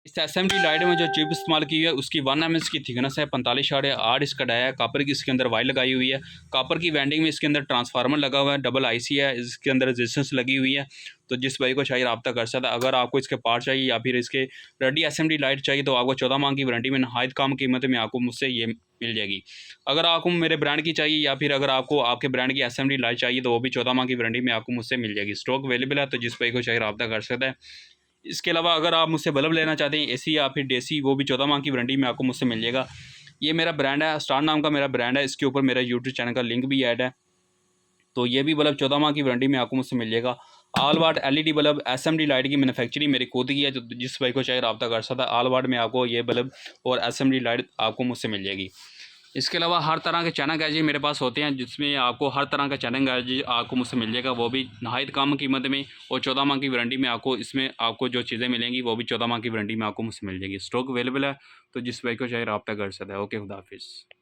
इस SMD light में जो चिप इस्तेमाल की हुई है उसकी 1 एमएस की थिकनेस है, 45.8 इसका डाया है, कॉपर की इसके अंदर वायर लगाई हुई है, कॉपर की वेंडिंग में इसके अंदर ट्रांसफार्मर लगा हुआ है, डबल आईसी है, इसके अंदर रेजिस्टेंस लगी हुई है। तो जिस भाई को चाहिए रब्ता कर सकता है। अगर आपको इसके पार्ट चाहिए या फिर इसके रेडी एसएमडी लाइट चाहिए तो आपको 14 माह की वारंटी में नहायत कम कीमत में आपको मुझसे ये मिल जाएगी। अगर आपको मेरे ब्रांड की चाहिए या फिर अगर आपको आपके ब्रांड की एसएमडी लाइट चाहिए तो वो भी 14 माह की वारंटी में आपको मुझसे मिल जाएगी। स्टॉक अवेलेबल है, तो जिस भाई को चाहिए रब्ता कर सकता है। इसके अलावा अगर आप मुझसे बल्ब लेना चाहते हैं एसी या फिर देसी, वो भी 14 माह की वारंटी में आपको मुझसे मिल जाएगा। ये मेरा ब्रांड है, स्टार नाम का मेरा ब्रांड है, इसके ऊपर मेरा यूट्यूब चैनल का लिंक भी ऐड है। तो ये भी बल्ब 14 माह की वारंटी में आपको मुझसे मिल जाएगा। ऑल वाट एलईडी बल्ब एसएमडी लाइट की मैन्युफैक्चरिंग मेरी खुद की है, तो जिस भाई को चाहिए रब्ता कर सकता है। ऑल वाट में आपको ये बल्ब और एसएमडी लाइट आपको मुझसे मिल जाएगी। इसके अलावा हर तरह के चैनल गैजेट मेरे पास होते हैं, जिसमें आपको हर तरह का चैनल गैजेट आपको मुझसे मिल जाएगा, वो भी नहायत कम कीमत में और 14 माह की वारंटी में। आपको इसमें आपको जो चीज़ें मिलेंगी वो भी 14 माह की वारंटी में आपको मुझसे मिल जाएगी। स्टॉक अवेलेबल है, तो जिस भाई को चाहिए रब्ता कर सकता है। ओके, खुदा हाफिज़।